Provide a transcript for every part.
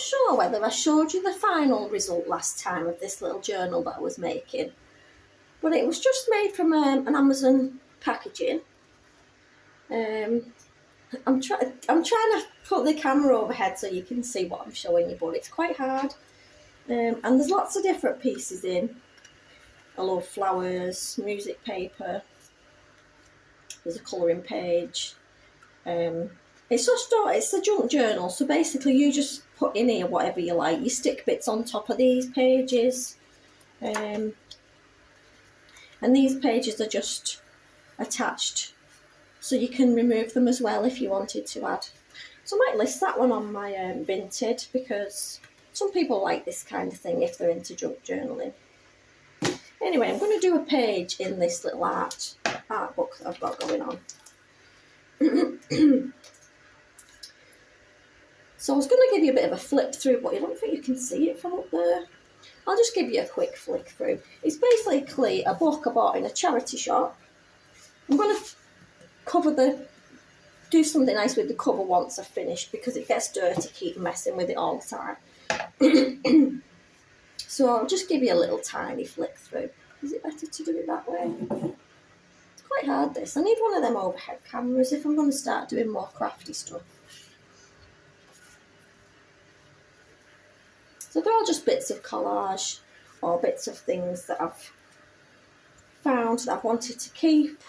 sure whether I showed you the final result last time of this little journal that I was making, but it was just made from an Amazon packaging. I'm trying to put the camera overhead so you can see what I'm showing you, but it's quite hard. And there's lots of different pieces in. I love flowers, music paper. There's a colouring page. It's a junk journal, so basically you just put in here whatever you like. You stick bits on top of these pages, and these pages are just attached, so you can remove them as well if you wanted to add. So I might list that one on my Vinted, because some people like this kind of thing if they're into junk journaling. Anyway, I'm going to do a page in this little art book that I've got going on. So I was going to give you a bit of a flip through, but I don't think you can see it from up there. I'll just give you a quick flick through. It's basically a book I bought in a charity shop. I'm going to do something nice with the cover once I've finished, because it gets dirty, keep messing with it all the time. So I'll just give you a little tiny flick through. Is it better to do it that way? It's quite hard, this. I need one of them overhead cameras if I'm going to start doing more crafty stuff. So they're all just bits of collage or bits of things that I've found that I've wanted to keep.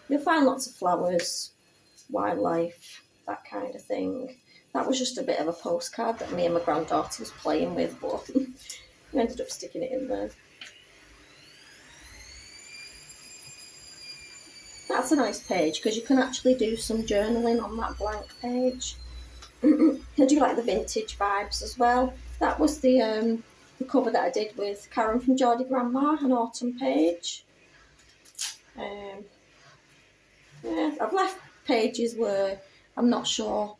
You'll find lots of flowers, wildlife, that kind of thing. That was just a bit of a postcard that me and my granddaughter was playing with, but we ended up sticking it in there. That's a nice page because you can actually do some journaling on that blank page. I do like the vintage vibes as well. That was the cover that I did with Karen from Geordie Grandma, an autumn page. Yeah, I've left pages where I'm not sure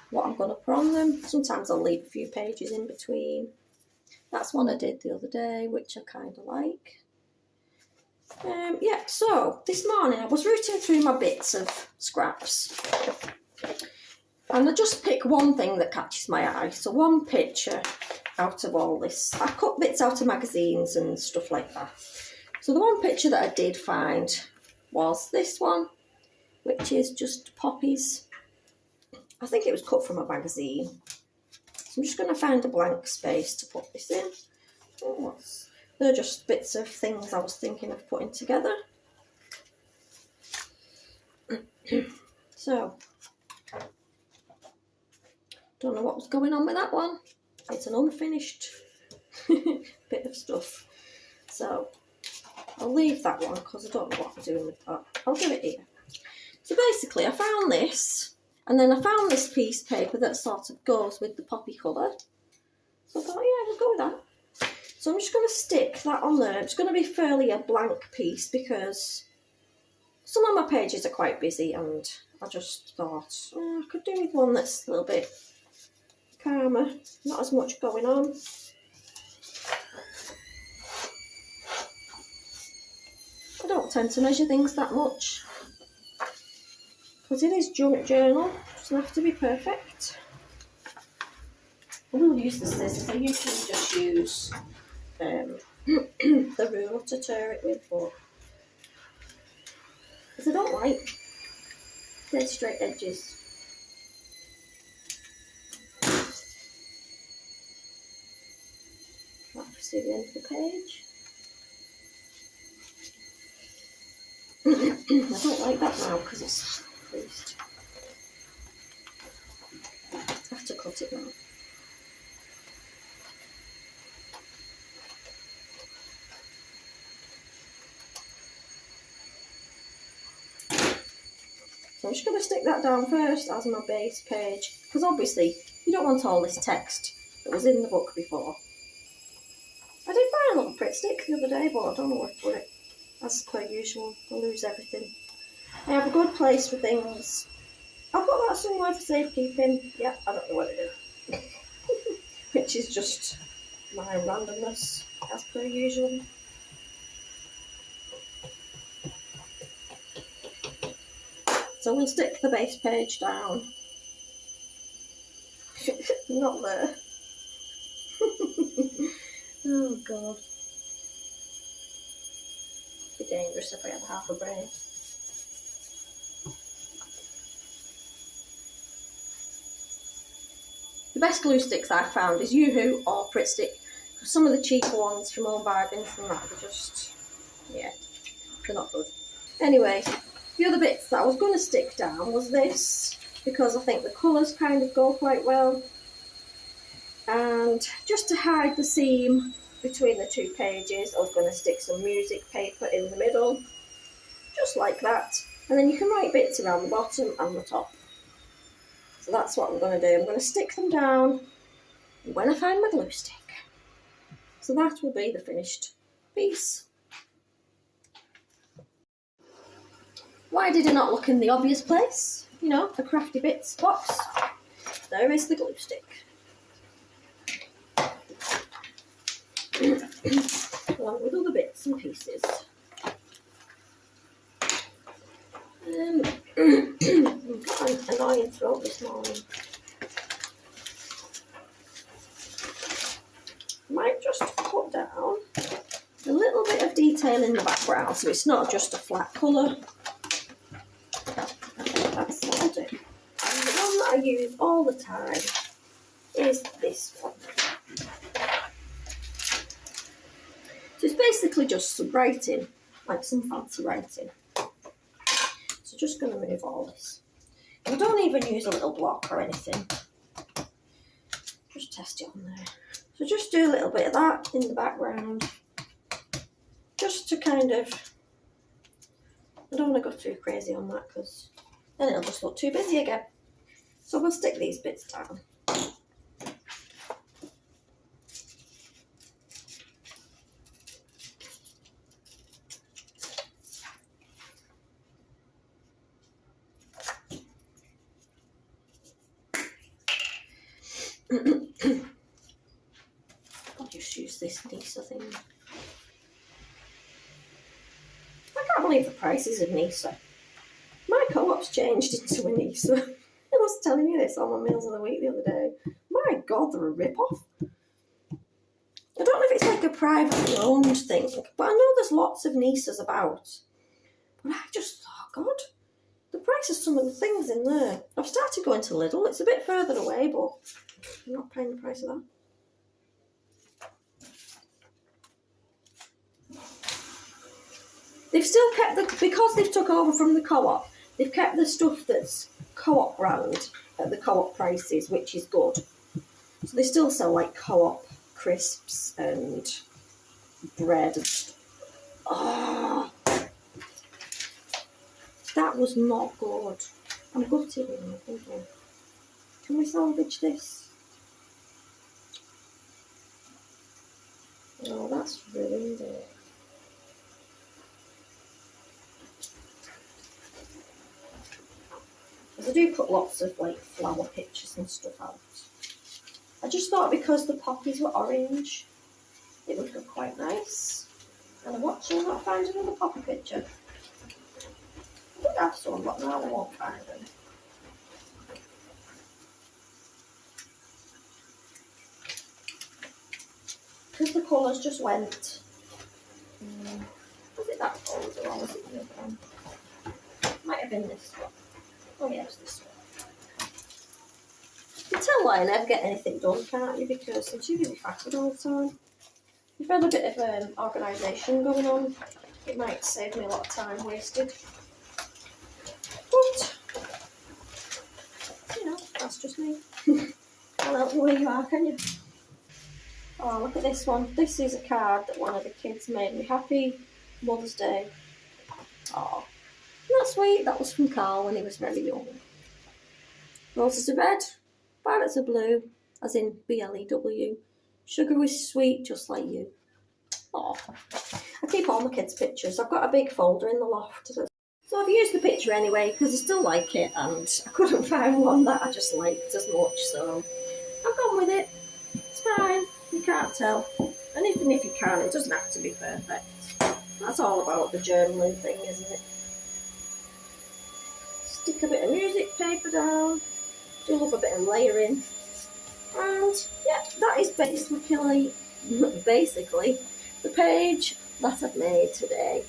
what I'm going to put on them. Sometimes I'll leave a few pages in between. That's one I did the other day, which I kind of like. Yeah, so this morning I was rooting through my bits of scraps. And I just pick one thing that catches my eye. So one picture out of all this. I cut bits out of magazines and stuff like that. So the one picture that I did find was this one, which is just poppies. I think it was cut from a magazine. So I'm just going to find a blank space to put this in. They're just bits of things I was thinking of putting together. So, don't know what was going on with that one. It's an unfinished bit of stuff. So, I'll leave that one because I don't know what I'm doing with that. I'll do it here. So basically, I found this, and then I found this piece of paper that sort of goes with the poppy colour. So I thought, yeah, we'll go with that. So I'm just going to stick that on there. It's going to be fairly a blank piece because some of my pages are quite busy, and I just thought I could do with one that's a little bit calmer, not as much going on. I don't tend to measure things that much because in his junk journal it doesn't have to be perfect. I will use the scissors. I usually just use the ruler to tear it with, but because I don't like dead straight edges. Can't see the end of the page. I don't like that now because it's creased. I have to cut it now. So I'm just going to stick that down first as my base page, because obviously you don't want all this text that was in the book before. I did buy a little Pritt stick the other day, but I don't know where to put it. As per usual, I lose everything. I have a good place for things. I'll put that somewhere for safekeeping. Yeah, I don't know what it is. Which is just my randomness, as per usual. So we'll stick the base page down. not there. Oh God. It'd be dangerous if I had half a brain. The best glue sticks I've found is Yoo-Hoo or Pritt Stick. Some of the cheaper ones from Home Bargains and that are just, yeah, they're not good. Anyway, the other bits that I was going to stick down was this, because I think the colours kind of go quite well. And just to hide the seam between the two pages, I was going to stick some music paper in the middle, just like that. And then you can write bits around the bottom and the top. So that's what I'm going to do. I'm going to stick them down when I find my glue stick. So that will be the finished piece. Why did I not look in the obvious place? You know, the Crafty Bits box. There is the glue stick. Along with other bits and pieces. I've got an annoying throat this morning. I might just put down a little bit of detail in the background so it's not just a flat colour. That's what I'll do. And the one that I use all the time is this one. So it's basically just some writing, like some fancy writing. So just going to move all this. And I don't even use a little block or anything. Just test it on there. So just do a little bit of that in the background. Just to kind of, I don't want to go too crazy on that because then it'll just look too busy again. So we'll stick these bits down. I'll just use this Nisa thing. I can't believe the prices of Nisa. My co-op's changed into a Nisa. I was telling you this on my Meals of the Week the other day. My God, they're a rip-off. I don't know if it's like a privately owned thing, but I know there's lots of Nisas about. But I just thought, God, the price of some of the things in there. I've started going to Lidl. It's a bit further away, but I'm not paying the price of that. They've still kept because they've took over from the co-op, they've kept the stuff that's co-op brand at the co-op prices, which is good. So they still sell like co-op crisps and bread. Oh, that was not good. I'm gutted now. Can we salvage this? Oh, that's ruined it. Because I do put lots of like flower pictures and stuff out. I just thought because the poppies were orange, it would look quite nice. And I'm watching not find another poppy picture. I did have some, but now I won't find them. Because the colours just went. Was it that folder or was it the other one? Might have been this one. Oh yeah, it's this one. You can tell why I never get anything done, can't you? Because I'm too busy faffing all the time. If I had a bit of organisation going on, it might save me a lot of time wasted. But, you know, that's just me. Can't help you where you are, can you? Oh, look at this one. This is a card that one of the kids made me. Happy Mother's Day. Oh, isn't that sweet? That was from Carl when he was very young. Roses are red, violets are blue, as in BLEW. Sugar is sweet, just like you. Oh, I keep all my kids' pictures. I've got a big folder in the loft. So I've used the picture anyway because I still like it, and I couldn't find one that I just liked as much. So I've gone with it. It's fine. You can't tell. And even if you can, it doesn't have to be perfect. That's all about the journaling thing, isn't it? Stick a bit of music paper down. Do love a bit of layering. yeah, that is basically the page that I've made today.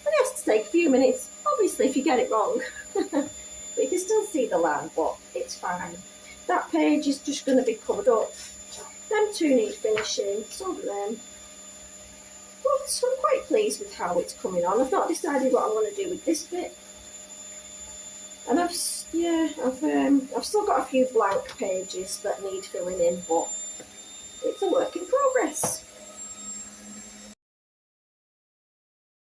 And it has to take a few minutes, obviously, if you get it wrong. But you can still see the line, but it's fine. That page is just going to be covered up. Them two need finishing, so do them. But I'm quite pleased with how it's coming on. I've not decided what I'm going to do with this bit. And I've still got a few blank pages that need filling in, but it's a work in progress.